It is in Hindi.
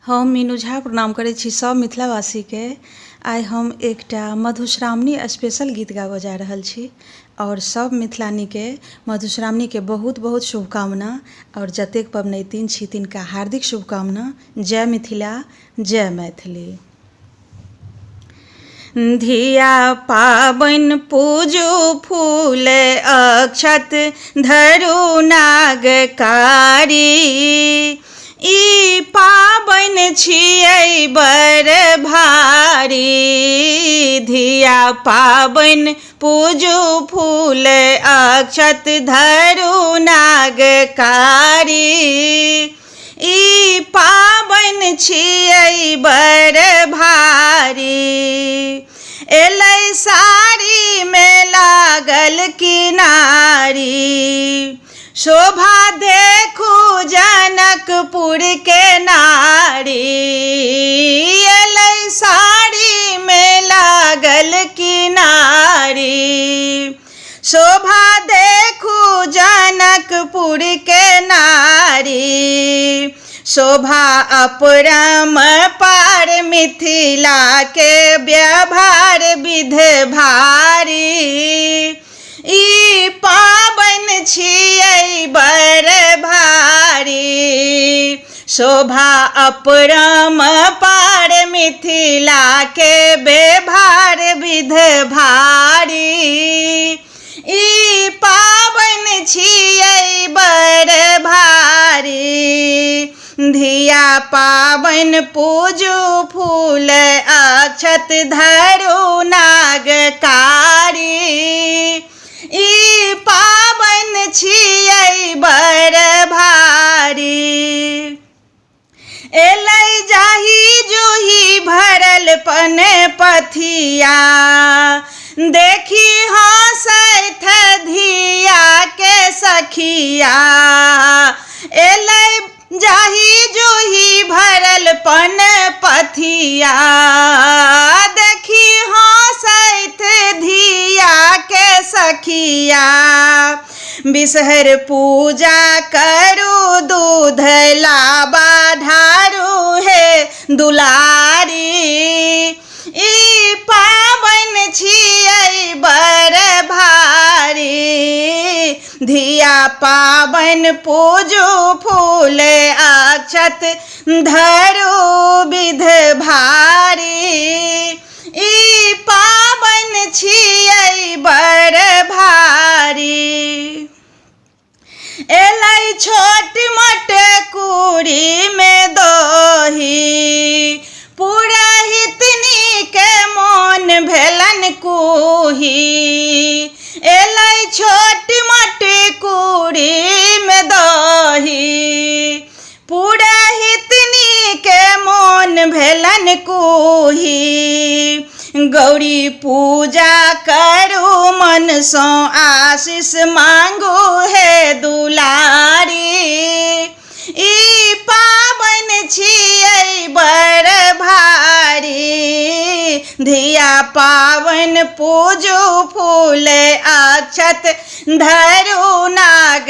हम मीनू झा प्रणाम करै छी सब मिथिलावासी के। आइ हम एकटा मधुश्रावणी स्पेशल गीत गाबऽ जा रहल छी और सब मिथिलानी के मधुश्रावणी के बहुत बहुत शुभकामना और जतेक पबनैतिन छी तिनका हार्दिक शुभकामना। जय मिथिला, जय मैथिली। धिया पाबनि पूजू फूल अक्षत धरू नागकारी। ई पाबनि छियै बड़ भारी। धिया पाबनि पूजू फूल अक्षत धरू नागकारी। ई पाबनि छियै बड़ भारी। एलै साड़ी में लागल किनारी। शोभा देखू जनकपुर के नारी। एलै साड़ी में लागल किनारी। शोभा देखू जनकपुर के नारी। शोभा अपरम्पार मिथिला के व्यवहार विध भारी। ई पाबनि छियै बड़ भारी। शोभा अपरम्पार मिथिला के व्यवहार विध भारी। ई पाबनि छियै बड़ भारी। धिया पाबनि पूजू फूल अक्षत धरू नागकारी। ई पाबनि छियै बड़ भारी। एलै जाही जूही भरल पन पथिया। देखी हँसैथ धिया के सखिया। एलै जाही जूही भरल पन पथिया। देखी हँसैथ धिया के सखिया। बिषहर पूजा करू दूध लाबा ढारू हे दुलारी। ई पाबनि छियै बड़ भारी। धिया पाबनि पूजू फूल अक्षत धरू विध भारी। ई पाबनि छियै बड़ भारी। एलै छोट मोट कुड़ी में दोही। पुरहितनी के मोन भेलन कुही। एलै छोट मोट कुड़ी में दोही। पुरहितनी के मोन भेलन कुही। गौरी पूजा करू मन सो आशीष मांगू हे दुलारी। ई पाबनि छियै बड़ भारी। धिया पाबनि पूजू फूल अक्षत धरू नाग